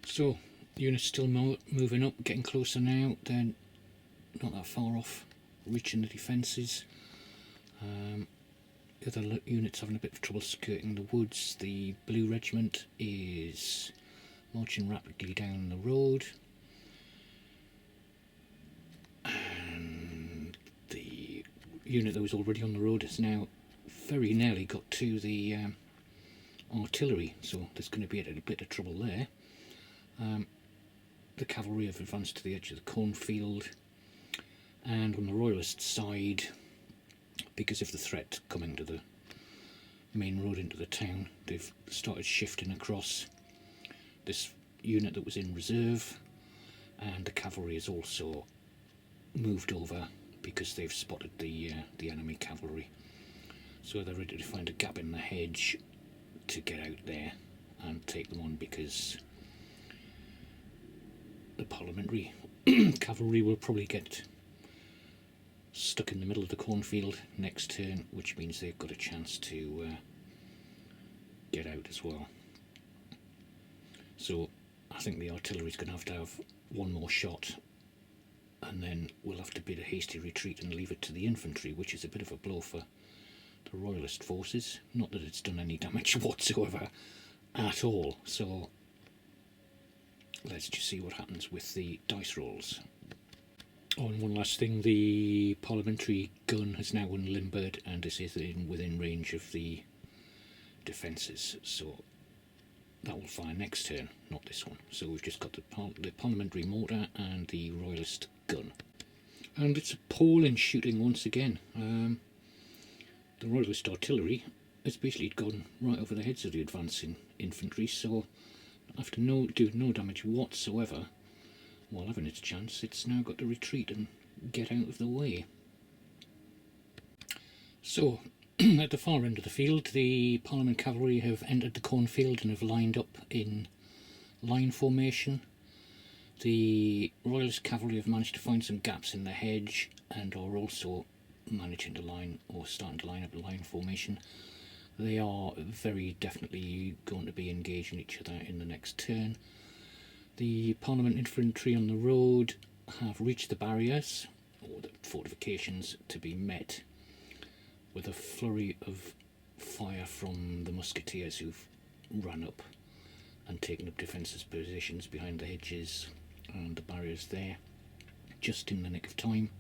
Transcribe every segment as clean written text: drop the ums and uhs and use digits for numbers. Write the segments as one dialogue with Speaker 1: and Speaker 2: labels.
Speaker 1: So, units still moving up, getting closer now. They're not that far off reaching the defences. The other units having a bit of trouble skirting the woods. The Blue Regiment is marching rapidly down the road. And the unit that was already on the road has now very nearly got to the artillery, so there's going to be a bit of trouble there. The cavalry have advanced to the edge of the cornfield, and on the royalist side, because of the threat coming to the main road into the town, they've started shifting across. This unit that was in reserve, and the cavalry has also moved over because they've spotted the enemy cavalry, so they're ready to find a gap in the hedge to get out there and take them on, because the parliamentary cavalry will probably get stuck in the middle of the cornfield next turn, which means they've got a chance to get out as well. So I think the artillery's going to have one more shot, and then we'll have to bid a hasty retreat and leave it to the infantry, which is a bit of a blow for the royalist forces. Not that it's done any damage whatsoever at all. So let's just see what happens with the dice rolls. Oh, and one last thing, the parliamentary gun has now unlimbered and is within range of the defences, so that will fire next turn, not this one. So we've just got the parliamentary mortar and the royalist gun. And it's appalling shooting once again. The royalist artillery has basically gone right over the heads of the advancing infantry, so after doing no damage whatsoever, while having its chance, it's now got to retreat and get out of the way. So, at the far end of the field, the Parliament cavalry have entered the cornfield and have lined up in line formation. The Royalist cavalry have managed to find some gaps in the hedge and are also managing to starting to line up in line formation. They are very definitely going to be engaging each other in the next turn. The Parliament infantry on the road have reached the barriers, or the fortifications, to be met with a flurry of fire from the musketeers who've run up and taken up defensive positions behind the hedges and the barriers there, just in the nick of time,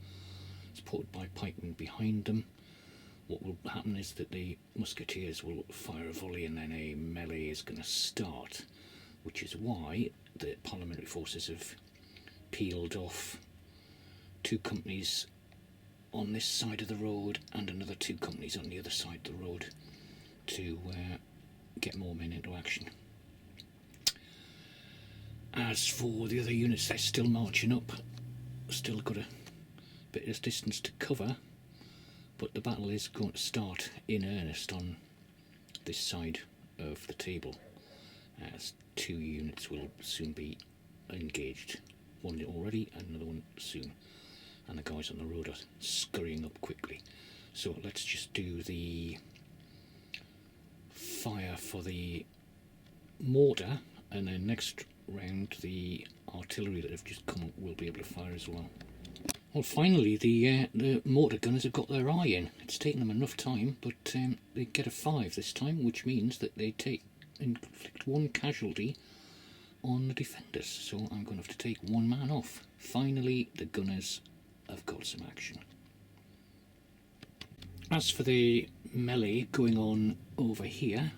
Speaker 1: supported by pikemen behind them. What will happen is that the musketeers will fire a volley and then a melee is going to start, which is why the parliamentary forces have peeled off 2 companies on this side of the road and another 2 companies on the other side of the road to get more men into action. As for the other units, they're still marching up, still got a bit of distance to cover, but the battle is going to start in earnest on this side of the table, as 2 units will soon be engaged. One already and another one soon, and the guys on the road are scurrying up quickly. So let's just do the fire for the mortar, and then next round the artillery that have just come up will be able to fire as well. Well, finally the mortar gunners have got their eye in. It's taken them enough time, but they get a 5 this time, which means that they inflict 1 casualty on the defenders. So I'm going to have to take 1 man off. Finally, the gunners have got some action. As for the melee going on over here,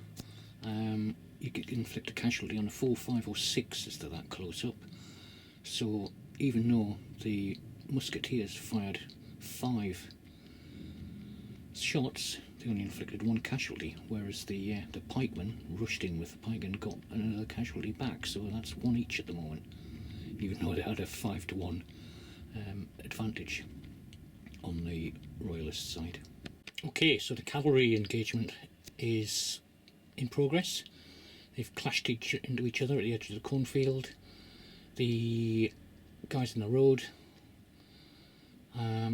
Speaker 1: you can inflict a casualty on a 4, 5 or 6 as they're that close up. So even though the musketeers fired 5 shots, they only inflicted 1 casualty, whereas the pikemen rushed in with the pike and got another casualty back, so that's 1 each at the moment, even though they had a 5-to-1 advantage on the royalist side. Okay, so the cavalry engagement is in progress. They've clashed into each other at the edge of the cornfield. The guys in the road are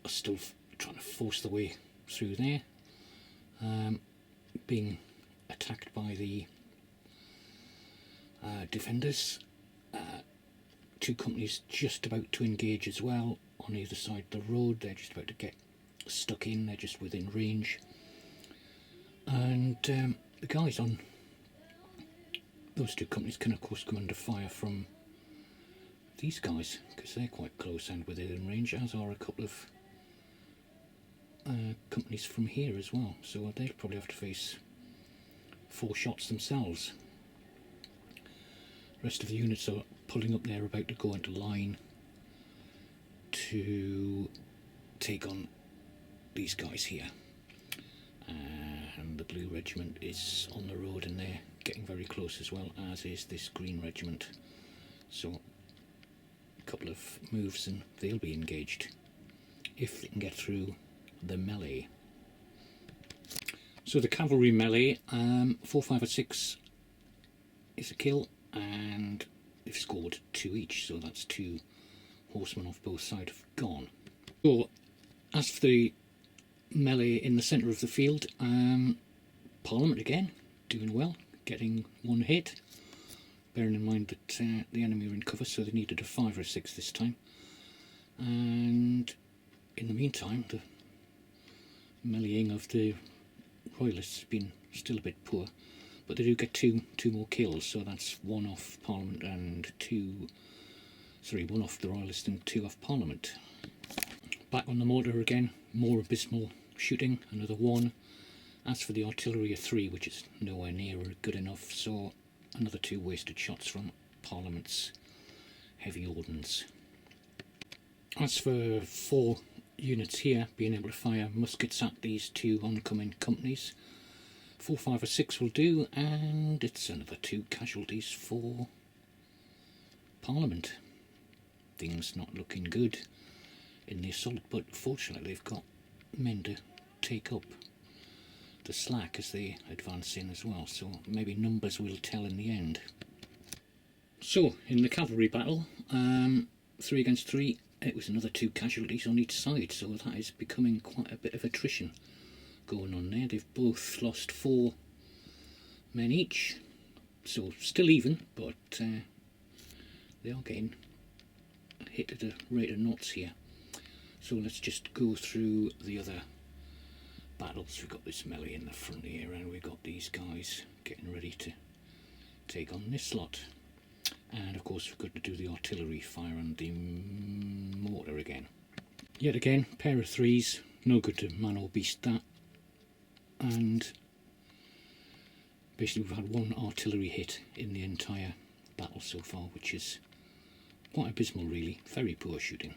Speaker 1: still trying to force their way through there, being attacked by the defenders. Two companies just about to engage as well on either side of the road. They're just about to get stuck in, they're just within range. And the guys on those two companies can of course come under fire from these guys, because they're quite close and within range, as are a couple of companies from here as well, so they'll probably have to face 4 shots themselves. The rest of the units are pulling up there, about to go into line to take on these guys here. And the blue regiment is on the road and they're getting very close as well, as is this green regiment. So a couple of moves and they'll be engaged if they can get through the melee. So the cavalry melee, 4, 5 or 6 is a kill, and they've scored 2 each, so that's 2 horsemen off both sides have gone. So as for the melee in the centre of the field, Parliament again doing well, getting 1 hit, bearing in mind that the enemy are in cover, so they needed a 5 or a 6 this time. And in the meantime, the meleeing of the royalists has been still a bit poor, but they do get two more kills, so that's 1 off Parliament and 1 off the royalists and 2 off Parliament. Back on the mortar again, more abysmal shooting, another 1. As for the artillery, a 3, which is nowhere near good enough, so another 2 wasted shots from Parliament's heavy ordnance. As for 4 units here being able to fire muskets at these 2 oncoming companies, 4, 5 or 6 will do, and it's another 2 casualties for Parliament. Things not looking good in the assault, but fortunately they've got men to take up the slack as they advance in as well, so maybe numbers will tell in the end. So in the cavalry battle, 3 against 3, it was another 2 casualties on each side, so that is becoming quite a bit of attrition going on there. They've both lost 4 men each, so still even, but they are getting hit at a rate of knots here. So let's just go through the other battles. We've got this melee in the front here, and we've got these guys getting ready to take on this lot. And of course we've got to do the artillery fire on the mortar again. Yet again, pair of 3s, no good to man or beast that. And basically we've had 1 artillery hit in the entire battle so far, which is quite abysmal really, very poor shooting.